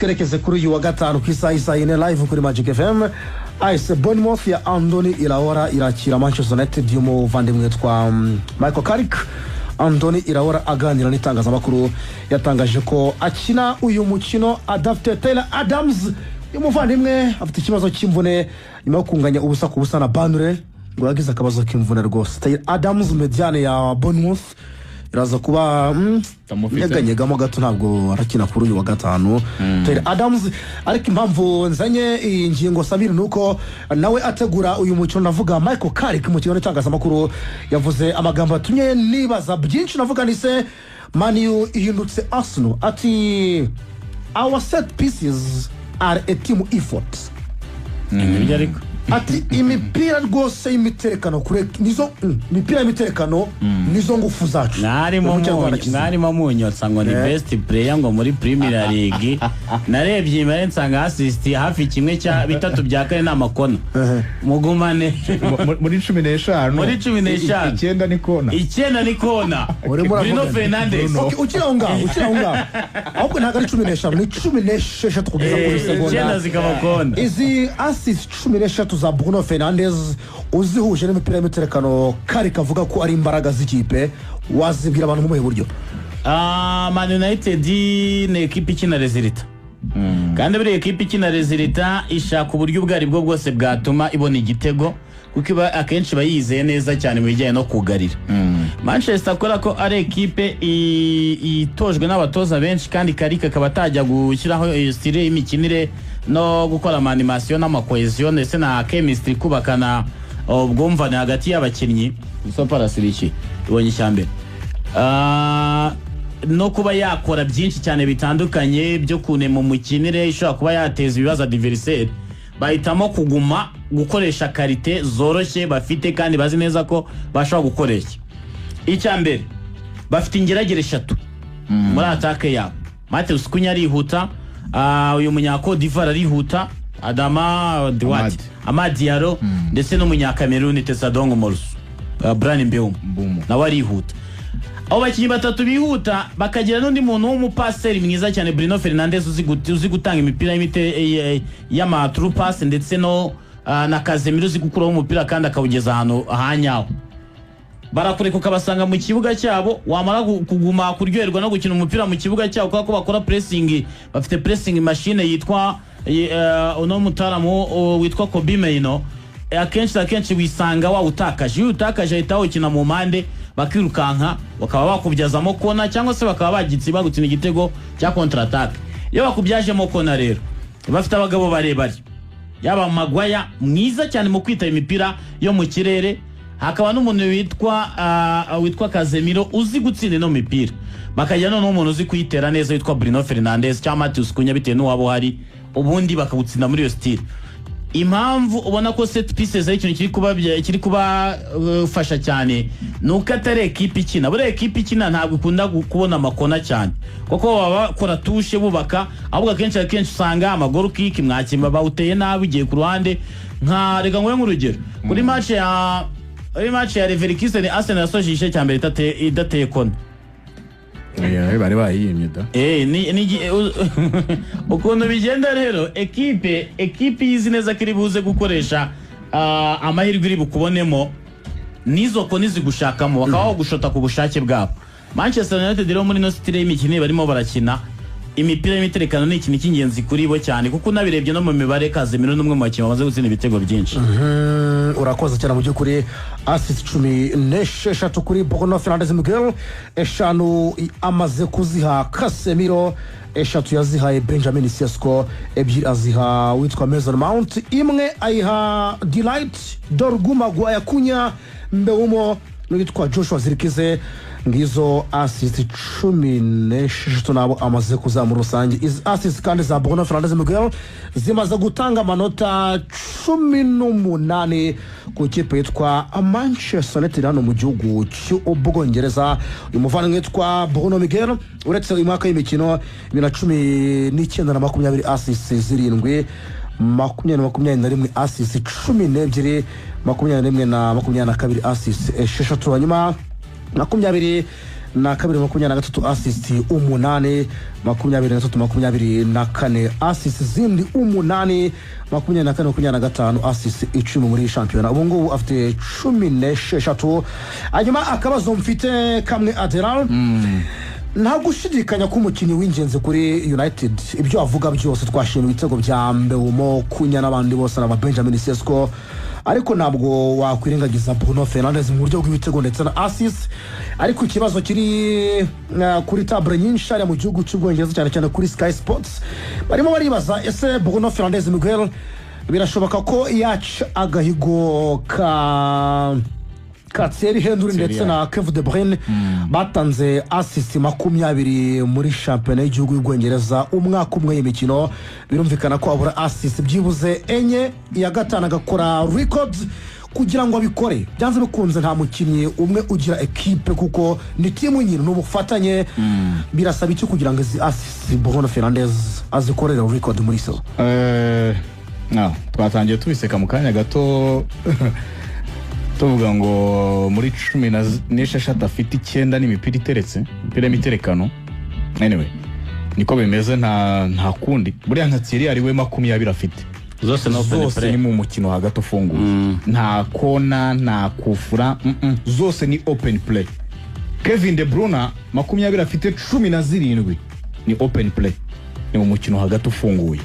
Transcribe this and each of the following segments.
Kerekeze kuri uyu wa gatanu ku isaha ine live kuri Magic FM. AS Bournemouth ya Andoni Iraola irakira Manchester United y'umuvandimwe twa Michael Carrick. Andoni Iraola aganira n'itangazamakuru yatangaje ko akina uyu mukino adapte Taylor Adams y'umuvandimwe afite ikibazo cy'imvune nyuma yo kunganya ubusa ku busa na Burnley ngo yagize akabazo k'imvune rwose. Taylor Adams mediane ya Bournemouth iraza kuba yaganyegamo gato ntabwo arakina kuri uyu wa gatanu. Taylor Adams ariko impamvu nzanye iyi ngingo Samir nuko nawe ategura uyu mukino navuga Michael Carrick mu kigo cy'atangazamakuru yavuze amagambo atumye nibaza byinshi navuga nise Man U ihindutse Arsenal ati our set pieces are a team effort. Ati imipira rwose imiterekano kure nizo imipira imiterekano nizo ngufu zacu mwarimo munyotsa ngo ni best player ngo muri Premier League narebye imare nsanga assist hafi kimwe cya bitatu bya kane n'amakona mugumane muri 15 muri 15 9 ni kona Bruno Fernandes ukiraunga ahubwo ntago ari 15 ni 16 kugeza kuri seconda zikaba kona izi assist 16 za Bruno Fernandes uzihuje n'imipira y'imiterekano Carrick avuga ko ari imbaraga z'ikipe wazibwira abantu mu buryo. Man United ni equipe ikina resulta kandi buri equipe ikina resulta ishaka uburyo bwari bwo bwose bwatuma ibona igitego kuko akenshi bayizeye neza cyane mu bijyanye no kugarira. Manchester akora ko ari equipe itojwe n'abatoza benshi kandi Carrick akaba atajya gushyiraho style y'imikinire no gukora animation n'amakohesion ndetse na chemistry kubakana ubwumvane hagati y'abakinnyi so parasiriki ibonye cyambere no kuba yakora byinshi cyane bitandukanye byo kunema mukinire ishobora kuba yateza ibibazo adversaire bahitamo kuguma gukoresha karite zoroshye bafite kandi bazi neza ko bashobora gukoresha. Icyambere bafite ingeragere 3 muri attaque yabo. Mateus Kunya arihuta uyu munyako d'Ivoire arihuta Adama Diwati Amadiaro ndetse no munyakameruni Tessadongo Morsu Brian Mbeumo nawe arihuta. Abo bakinyi batatu bihuta bakagira n'undi muntu w'umupaseri mwiza cyane Bruno Fernandes uzi gutanga imipira y'ama true pass ndetse no na Casemiro uzi gukuraho umupira kandi akawugeza ahantu ahanyaho. Barakureka ukabasanga mu kibuga cyabo wamara kuguma kuryoherwa no gukina umupira mu kibuga cyabo kuko bakora pressing bafite pressing machine yitwa uno mutaramu witwa Kobbie Mainoo. Akenshi wisanga wa utakaje ahita ukina mu mande bakirukanka bakaba bakubyazamo kona cyangwa se bakaba bagitsi bagutsinda igitego cya counter attack. Iyo bakubyajemo kona rero bafite abagabo barebare yaba Magwaya mwiza cyane mu kwita imipira yo mu kirere hakaba n'umuntu witwa Casemiro uzi gutsinda no mipira bakajya no n'umuntu uzi kuyitera neza witwa Bruno Fernandes cyangwa Mateus Kunya bitewe n'uwabo hari ubundi bakagutsinda muri iyo style. Impamvu ubona ko set pieces ari ikintu kiri kuba fasha cyane nuko atari equipe ikina. Buri equipe ikina ntabwo ikunda kubona amakona cyane kuko baba bakora tushe bubaka ahubwo akenshi usanga amagoro kick mwakimba bawuteye nabi ugiye ku ruhande nka rega ngoye nk'urugero kuri match ya Leverkusen Arsenal yasojishe cyambere idateye kona bari bayimye da ukuntu bigenda rero equipe yizi neza kiri buze gukoresha amahirwe iri bukubonemo nizo ko nizigushakamo bakaba gushota ku bushake bwabo. Manchester United rero muri no style y'imikino barimo barakina imipira y'imiterekano ni ikintu cy'ingenzi kuri bo cyane kuko nabirebye no mu mibare Casemiro n'umwe mu bakinnyi bamaze gutsinda ibitego byinshi. Urakoze cyane mu by'ukuri assist 16 kuri Bruno Fernandes Miguel eshanu amaze kuziha Casemiro eshatu yazihaye Benjamin Sesko ebyiri aziha witwa Mason Mount imwe ayiha Delight Dorguma Guaya Kunya Mbeumo n'uwitwa Joshua Zirkize ngizo assist 16 nabo amaze kuzamura rusange. Is assist kandi za Bruno Fernandes Miguel zimaze gutanga amanota 18 ku kipe yitwa Manchester United hano mu gihugu cy'Ubwongereza. Uyu muvandimwe yitwa Bruno Miguel uretse uyu mwaka y'imikino 2019 na 20 assist 7 2021 assist 12 21 na 22 assist 6 hanyuma 20 na kabiri 23 assist 8 23 assist zindi 8 24 assist 10 muri shampiyona ubu ngubu afite 16 hanyuma akabazo mfite kamwe Adela nta gushidikanya ko umukinnyi w'ingenzi kuri United ibyo avuga byose twashimye ibitego bya Mbeumo kunya n'abandi bose na Benjamin Sesko ariko ntabwo wakwirengagiza Bruno Fernandes mu buryo bw'ibitego ndetse na assist ariko ikibazo kiri kuri table nyinshi ari mu gihugu cy'Ubwongereza cyane cyane kuri Sky Sports barimo baribaza ese Bruno Fernandes Miguel birashoboka ko yaca agahigo Thierry Henry ndetse na Kevin De Bruyne batanze assist 20 muri shampiyona y'igihugu y'Ubwongereza umwaka umwe y'imikino birumvikana ko abura assist byibuze enye ya gatanu agakora record kugira ngo abikore byanze bikunze nta mukinnyi umwe ugira equipe kuko ni timu nyine n'ubufatanye birasaba iki kugira ngo assist Bruno Fernandes azikorera record muri so twatangiye tubiseka mu kanya gato tuvuga ngo muri 16 afite 9 n'imipira iteretse imipira y'imiterekano anyway niko bimeze nta kundi buriya nka Thierry ari we 20 afite zose ni mu mukino hagati ufunguye nta kona nta kufura zose ni open play. Kevin De Bruyne 20 afite 17 ni open play ni mu mukino hagati ufunguye.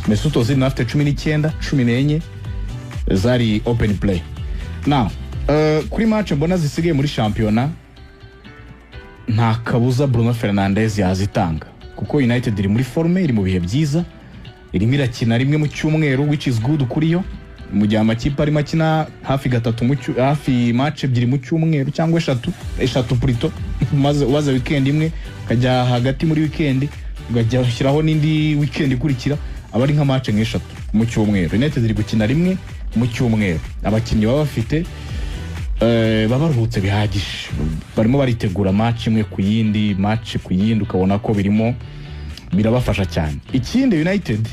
Mesut Ozil afite 19 14 zari open play. Now kuri match mbona zisigaye muri shampiyona nta kabuza Bruno Fernandes yazitanga kuko United iri muri forme iri mu bihe byiza irimo irakina rimwe mu cyumweru which is good kuri yo mu gihe amakipe arimo akina hafi hafi match ebyiri mu cyumweru cyangwa eshatu plutôt maze ubaza weekend imwe ukajya hagati muri weekend ugajya ushyiraho n'indi weekend ikurikira abari nka match nk'eshatu mu cyumweru. United iri gukina rimwe mu cyumweru abakinnyi baba bafite babaruhutse bihagije barimo baritegura match imwe ku yindi ukabona ko birimo birabafasha cyane. Ikindi United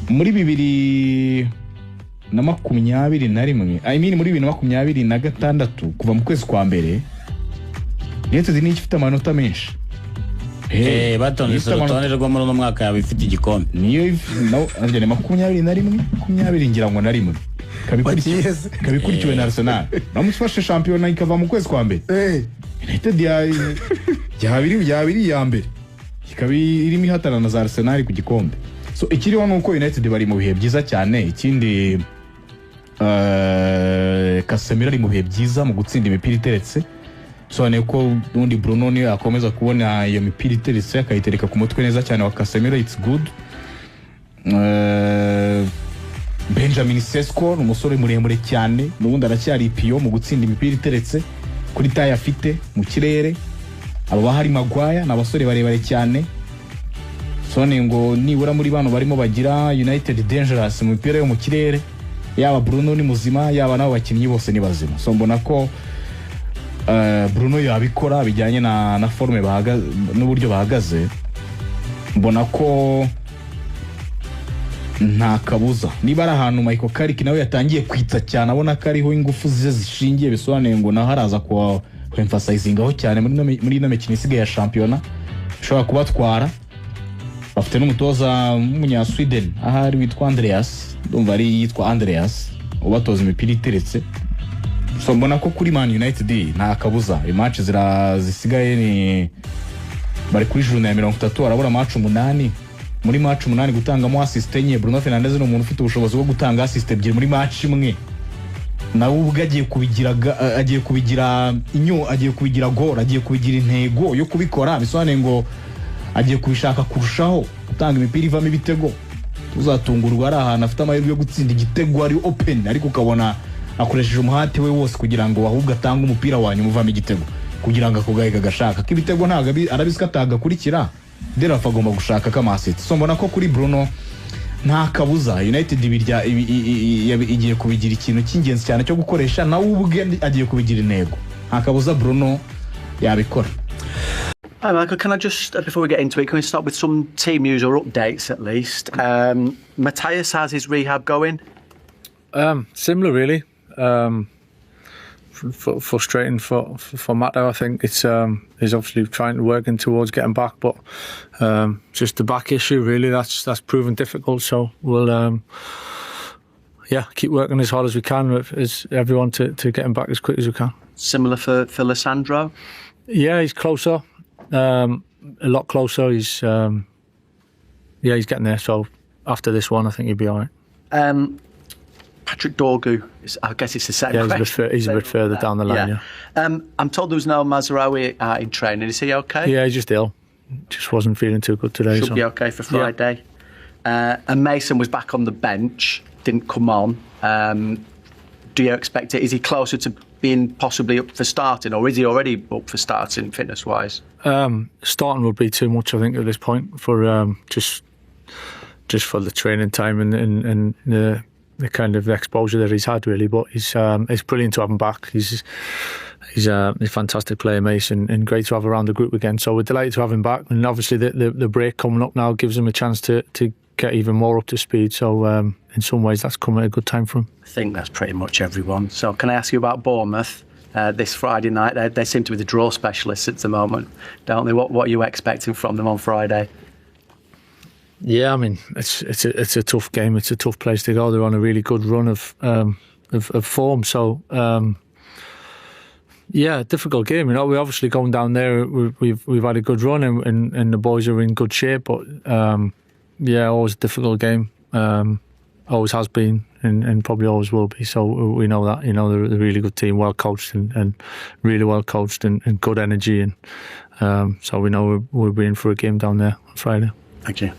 muri 2021 I mean muri 2026 kuva mu kwezi kwa mbere United ni ifite amanota menshi batonze urutonde rwo muri uno mwaka yabifite igikombe niyo arjane 21 ngira ngo na rimwe kabikurikiwe na Arsenal namufashe shampiyona ikava mu kwezi kwa mbere United yabiri ya mbere ikabi irimo ihatana na Arsenal ku gikombe. So ikiriho nuko United bari mu bihe byiza cyane. Ikindi Casemiro ari mu bihe byiza mu gutsinda imipira iteretse soane ko undi Bruno ni akomeza kubona iyo mipira iteretse akayitereka ku mutwe neza cyane wa Casemiro it's good. Benjamin Sesko umusore muremure cyane n'ubundi aracyari piyo mu gutsinda imipira iteretse kuri taye afite mu kirere. Abo bahari Maguire n'abasore barebare cyane soane ngo nibura muri bano barimo bagira United dangerous mu mipira yo mu kirere yaba Bruno ni muzima yaba nabo bakinnyi bose ni bazima. So mbona ko Bruno yabikora bijyanye na forme n'uburyo bahagaze mbona ko nta kabuza niba ari ahantu Michael Carrick nawe yatangiye kwitsa cyane abona ko ariho ingufu ze zishingiye bisobanuye ngo naho haraza kwa emphasizing aho cyane muri ino mikino isigaye ya shampiyona ushobora kubatwara. Bafite n'umutoza w'umunya Sweden ahari witwa Andreas ndumva ari yitwa Andreas ubatoza imipira iteretse. So mbona ko kuri Man United nta kabuza match zisigaye ni bari kuri journée ya 30 arabura match 8 muri match 8 gutangamo assist enye. Bruno Fernandes ni umuntu ufite ubushobozi bwo gutanga assist ebyiri muri match imwe nawe ubwo agiye kubigira goal agiye kubigira intego yo kubikora bisobanuye ngo agiye kubishaka kurushaho gutanga imipira ivamo ibitego. Tuzatungurwa ari ahantu afite amahirwe yo gutsinda igitego ari open ariko ukabona akoresheje umuhati we wose kugira ngo ahubwo atanga umupira wanyu muvamo igitego kugira ngo akugahega gashaka k'ibitego ntago arabiskataga kurikira dera afagomba gushaka kamasiti. So mbona ko kuri Bruno nta kabuza United igiye kubigira ikintu cy'ingenzi cyane cyo gukoresha nawe ubwe agiye kubigira intego nta kabuza Bruno yabikora. Hi Michael, can I just, before we get into it, can we start with some team news or updates at least? Matthias, how's his rehab going? Similar really. frustrating for Mato. I think he's obviously trying to working towards getting back, but just the back issue really that's proven difficult. So we'll keep working as hard as we can as everyone to get him back as quick as we can. Similar for Lissandro? Yeah, he's closer, a lot closer. He's getting there. So after this one, I think he'll be all right. Patrick Dorgu, I guess it's the same. Yeah, he's a bit further down the line. Yeah. I'm told there was no Mazraoui in training. Is he okay? Yeah, he's just ill. Just wasn't feeling too good today. Should be okay for Friday. Yeah. And Mason was back on the bench, didn't come on. Do you expect it? Is he closer to being possibly up for starting, or is he already up for starting fitness-wise? Starting would be too much, I think, at this point for just for the training time and the kind of exposure that he's had, really. But it's brilliant to have him back. He's a fantastic player, Mason, and great to have around the group again. So we're delighted to have him back. And obviously the break coming up now gives him a chance to get even more up to speed. So in some ways that's come at a good time for him. I think that's pretty much everyone. So can I ask you about Bournemouth this Friday night? They seem to be the draw specialists at the moment, don't they? What are you expecting from them on Friday? Yeah, I mean, it's a tough game. It's a tough place to go. They're on a really good run of form. So, difficult game. You know, we're obviously going down there. We've had a good run and the boys are in good shape. But always a difficult game. Always has been and probably always will be. So we know that. You know, they're a really good team, well coached and really well coached and good energy. And so we know we'll be in for a game down there on Friday. Thank you.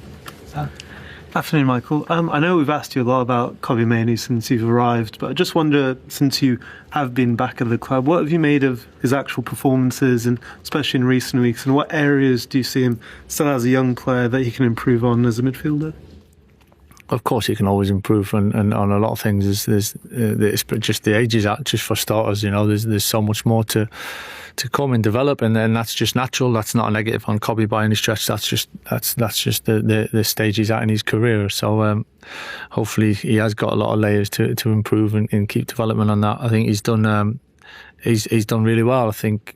Afternoon, Michael. I know we've asked you a lot about Kobbie Mainoo since you've arrived, but I just wonder, since you have been back at the club, what have you made of his actual performances, and especially in recent weeks, and what areas do you see him still as a young player that he can improve on as a midfielder? Of course, he can always improve on a lot of things. There's just the age he's at, just for starters. You know, there's so much more to come and develop, and then that's just natural. That's not a negative on Kobbie by any stretch. That's just the stage he's at in his career. So hopefully he has got a lot of layers to improve and keep development on that. I think he's done really well. I think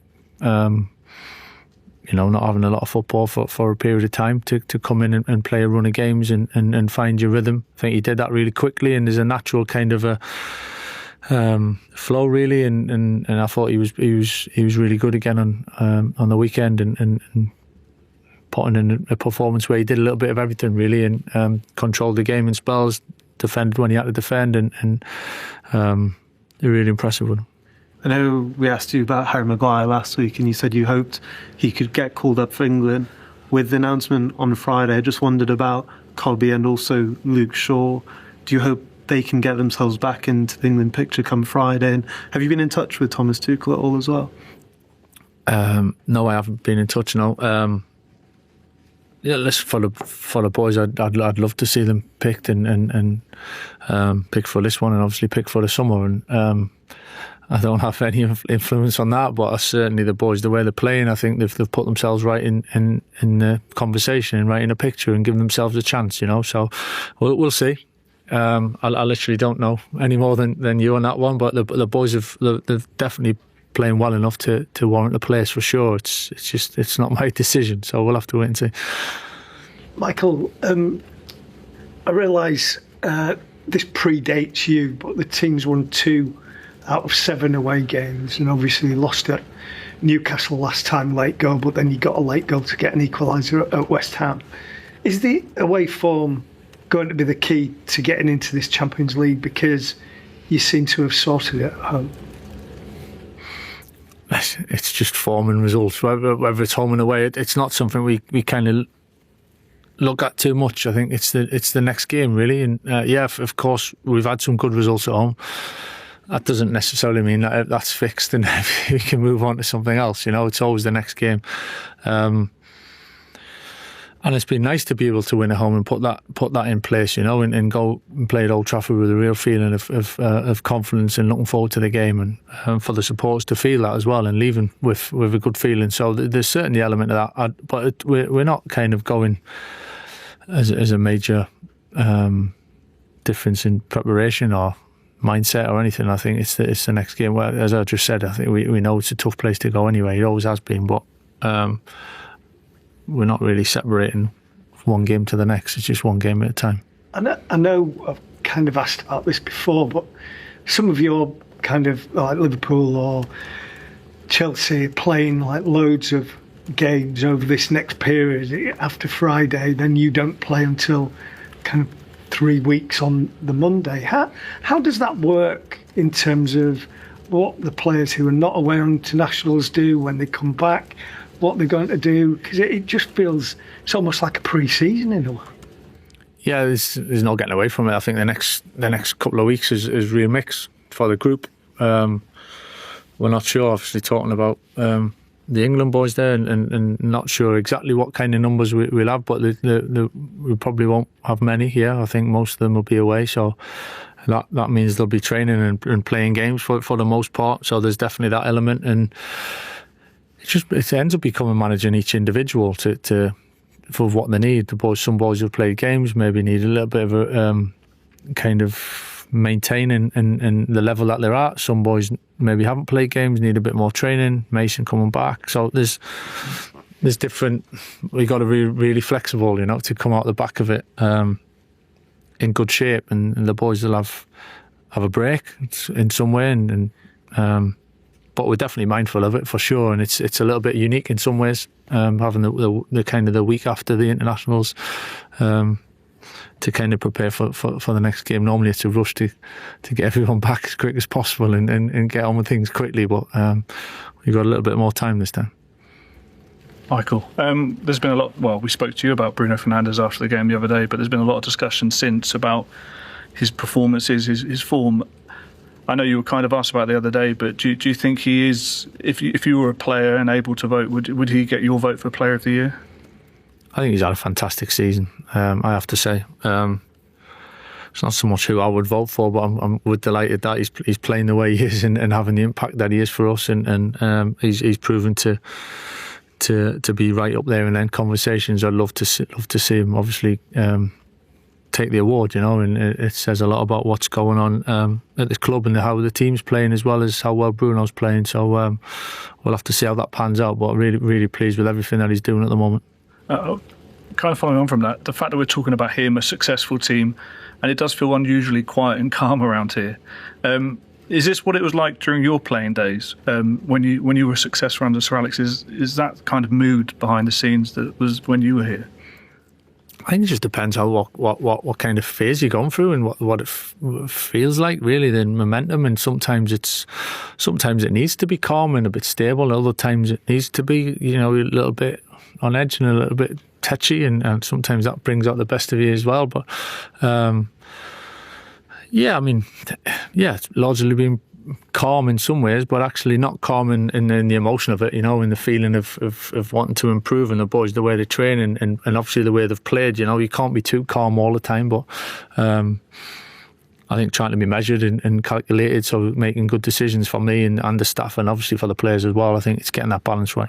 not having a lot of football for a period of time to come in and play a run of games and find your rhythm. I think he did that really quickly, and there's a natural kind of a flow really, and I thought he was really good again on the weekend and putting in a performance where he did a little bit of everything really, and controlled the game in spells, defended when he had to defend, and really impressive with him. I know we asked you about Harry Maguire last week, and you said you hoped he could get called up for England. With the announcement on Friday, I just wondered about Kobbie and also Luke Shaw. Do you hope they can get themselves back into the England picture come Friday? And have you been in touch with Thomas Tuchel at all as well? No, I haven't been in touch. No. Listen, for the boys, I'd love to see them picked and picked for this one, and obviously picked for the summer. And I don't have any influence on that, but certainly the boys, the way they're playing, I think they've put themselves right in the conversation and right in the picture and given themselves a chance. You know, so we'll see. I literally don't know any more than you on that one, but the boys they've definitely playing well enough to warrant the place for sure. It's not my decision, so we'll have to wait and see. Michael, I realise this predates you, but the team's won 2 out of 7 away games, and obviously lost at Newcastle last time late goal, but then you got a late goal to get an equaliser at West Ham. Is the away form going to be the key to getting into this Champions League, because you seem to have sorted it at home? It's just form and results, whether it's home and away. It's not something we kind of look at too much. I think it's the next game really, and of course we've had some good results at home. That doesn't necessarily mean that that's fixed and we can move on to something else. You know, it's always the next game. And it's been nice to be able to win at home and put that in place, you know, and go and play at Old Trafford with a real feeling of confidence and looking forward to the game, and for the supporters to feel that as well and leaving with a good feeling. So there's certainly the element of that, but we're not kind of going as a major difference in preparation or mindset or anything. I think it's the next game. Where, as I just said, I think we know it's a tough place to go anyway. It always has been, but we're not really separating one game to the next. It's just one game at a time. I know I've kind of asked about this before, but some of your kind of like Liverpool or Chelsea playing like loads of games over this next period after Friday, then you don't play until kind of 3 weeks on the Monday. How does that work in terms of what the players who are not away on internationals do when they come back, what they're going to do? Because it just feels, it's almost like a pre-season in a way. Yeah, there's no getting away from it. I think the next couple of weeks is real mix for the group. We're not sure, obviously, talking about the England boys there, and not sure exactly what kind of numbers we'll have, but we probably won't have many here. I think most of them will be away, so that means they'll be training and playing games for the most part. So there's definitely that element, and it ends up becoming managing each individual for what they need. Some boys who've played games maybe need a little bit of a kind of maintaining in the level that they're at. Some boys maybe haven't played games, need a bit more training. Mason coming back, so there's different. We got to be really flexible, to come out the back of it in good shape, and the boys will have a break in some way, but we're definitely mindful of it for sure, and it's a little bit unique in some ways, having the kind of the week after the internationals to kind of prepare for the next game. Normally it's a rush to get everyone back as quick as possible and get on with things quickly, but we've got a little bit more time this time. Michael, there's been a lot, well, we spoke to you about Bruno Fernandes after the game the other day, but there's been a lot of discussion since about his performances, his form. I know you were kind of asked about it the other day, but do you think he is, if you were a player and able to vote, would he get your vote for Player of the Year? I think he's had a fantastic season, I have to say. It's not so much who I would vote for, but I'm delighted that he's playing the way he is and having the impact that he is for us, and he's proven to be right up there in end conversations. I'd love to see him obviously take the award, and it says a lot about what's going on at the club and how the team's playing, as well as how well Bruno's playing. So we'll have to see how that pans out, but really, really pleased with everything that he's doing at the moment. Kind of following on from that, the fact that we're talking about him, a successful team, and it does feel unusually quiet and calm around here. Is this what it was like during your playing days when you were successful under Sir Alex? Is that kind of mood behind the scenes that was when you were here? I think it just depends how what kind of phase you're going through and what it feels like, really, the momentum. And sometimes it needs to be calm and a bit stable. Other times it needs to be a little bit on edge and a little bit touchy, and sometimes that brings out the best of you as well. But it's largely been calm in some ways, but actually not calm in the emotion of it, in the feeling of wanting to improve, and the boys, the way they train and obviously the way they've played. You can't be too calm all the time, but I think trying to be measured and calculated, so making good decisions for me and the staff, and obviously for the players as well. I think it's getting that balance right.